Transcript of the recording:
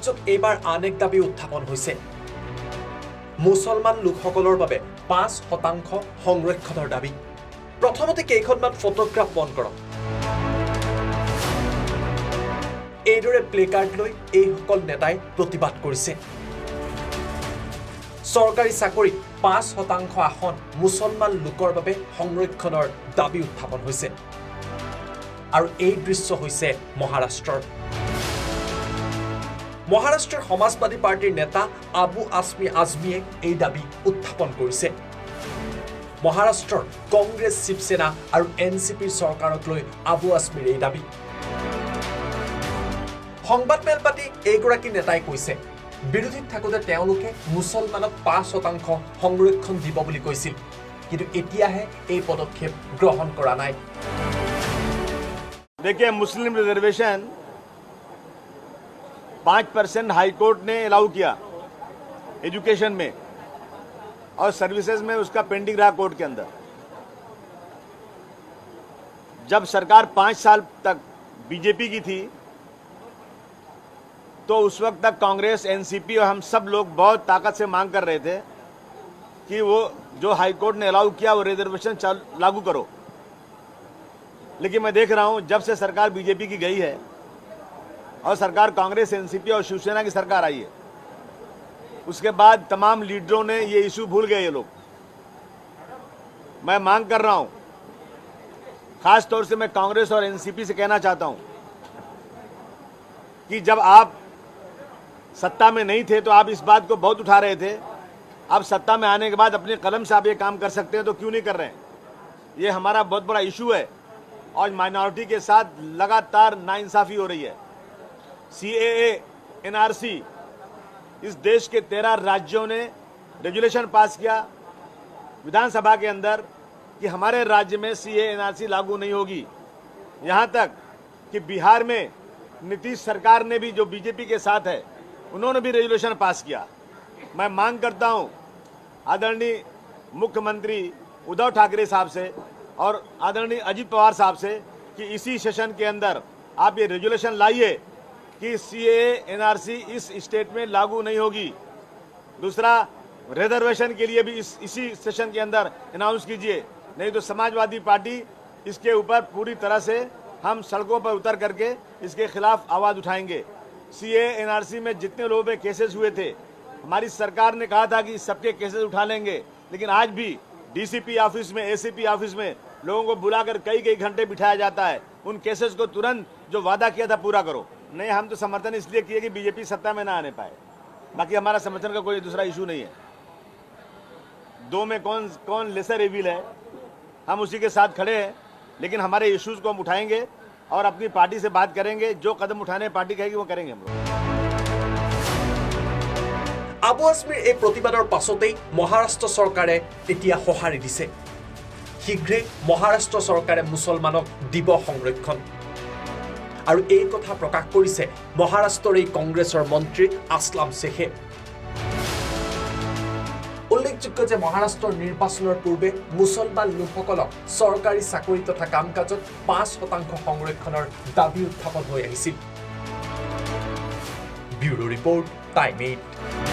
ৰাজ্যত এইবাৰ আন এক দাবী উত্থাপন হৈছে মুছলমান লোকসকলৰ বাবে 5% সংৰক্ষণৰ দাবী। প্ৰথমতে কেইখনমান ফটোগ্ৰাফ মন কৰক। এইদৰে প্লেকাৰ্ড লৈ এইসকল নেতাই প্ৰতিবাদ কৰিছে। চৰকাৰী চাকৰিত 5% আসন মুছলমান লোকৰ বাবে সংৰক্ষণৰ দাবী উত্থাপন হৈছে। আৰু এই দৃশ্য হৈছে মহাৰাষ্ট্ৰৰ। মহাৰাষ্ট্ৰৰ সমাজবাদী পাৰ্টিৰ নেতা আবু আসমি আজমীয়ে এই দাবী উত্থাপন কৰিছে। মহাৰাষ্ট্ৰৰ কংগ্ৰেছ, শিৱসেনা আৰু এনচিপিৰ চৰকাৰক লৈ আবু আসমিৰ এই দাবী। সংবাদমেল পাতি এইগৰাকী নেতাই কৈছে, বিৰোধীত থাকোঁতে তেওঁলোকে মুছলমানক 5% সংৰক্ষণ দিব বুলি কৈছিল, কিন্তু এতিয়াহে এই পদক্ষেপ গ্ৰহণ কৰা নাই। देखिए, मुस्लिम रिजर्वेशन 5% हाई कोर्ट ने अलाउ किया एजुकेशन में और सर्विसेज में, उसका पेंडिंग रहा कोर्ट के अंदर। जब सरकार 5 साल तक बीजेपी की थी तो उस वक्त तक कांग्रेस, एनसीपी और हम सब लोग बहुत ताकत से मांग कर रहे थे कि वो जो हाई कोर्ट ने अलाउ किया वो रिजर्वेशन लागू करो। लेकिन मैं देख रहा हूं जब से सरकार बीजेपी की गई है और सरकार कांग्रेस, एनसीपी और शिवसेना की सरकार आई है, उसके बाद तमाम लीडरों ने ये इशू भूल गए ये लोग। मैं मांग कर रहा हूं, खास तौर से मैं कांग्रेस और एनसीपी से कहना चाहता हूं कि जब आप सत्ता में नहीं थे तो आप इस बात को बहुत उठा रहे थे। अब सत्ता में आने के बाद अपने कलम से आप ये काम कर सकते हैं तो क्यों नहीं कर रहे हैं? ये हमारा बहुत बड़ा इशू है और माइनॉरिटी के साथ लगातार नाइंसाफी हो रही है। सीएए, एनआरसी, इस देश के 13 राज्यों ने रेजुलेशन पास किया विधानसभा के अंदर कि हमारे राज्य में सीएए, एनआरसी लागू नहीं होगी। यहाँ तक कि बिहार में नीतीश सरकार ने भी, जो बीजेपी के साथ है, उन्होंने भी रेजुलेशन पास किया। मैं मांग करता हूँ आदरणीय मुख्यमंत्री उद्धव ठाकरे साहब से और आदरणीय अजित पवार साहब से कि इसी सेशन के अंदर आप ये रेजुलेशन लाइए कि सीएए, एनआरसी इस स्टेट में लागू नहीं होगी। दूसरा, रिजर्वेशन के लिए भी इसी सेशन के अंदर अनाउंस कीजिए, नहीं तो समाजवादी पार्टी इसके ऊपर पूरी तरह से हम सड़कों पर उतर करके इसके खिलाफ आवाज़ उठाएंगे। सीएए, एनआरसी में जितने लोगों पे केसेस हुए थे, हमारी सरकार ने कहा था कि सबके केसेस उठा लेंगे, लेकिन आज भी डीसीपी ऑफिस में, एसीपी ऑफिस में लोगों को बुलाकर कई घंटे बिठाया जाता है। उन केसेस को तुरंत जो वादा किया था पूरा करो। नहीं, हम तो समर्थन इसलिए किए कि बीजेपी सत्ता में ना आने पाए, बाकी हमारा समर्थन का कोई दूसरा इशू नहीं है। दो में कौन लेसर एविल है, हम उसी के साथ खड़े हैं, लेकिन हमारे इश्यूज को हम उठाएंगे और अपनी पार्टी से बात करेंगे। जो कदम उठाने पार्टी कहेगी वो करेंगे हम लोग। আবু আসমিৰ এই প্ৰতিবাদৰ পাছতেই মহাৰাষ্ট্ৰ চৰকাৰে এতিয়া সঁহাৰি দিছে। শীঘ্ৰে মহাৰাষ্ট্ৰ চৰকাৰে মুছলমানক দিব সংৰক্ষণ। আৰু এই কথা প্ৰকাশ কৰিছে মহাৰাষ্ট্ৰৰ এই কংগ্ৰেছৰ মন্ত্ৰী আসলাম শেখে। উল্লেখযোগ্য যে মহাৰাষ্ট্ৰৰ নিৰ্বাচনৰ পূৰ্বে মুছলমান লোকসকলক চৰকাৰী চাকৰি তথা কাম কাজত 5% সংৰক্ষণৰ দাবী উত্থাপন হৈ আহিছিল। Bureau report, time 8।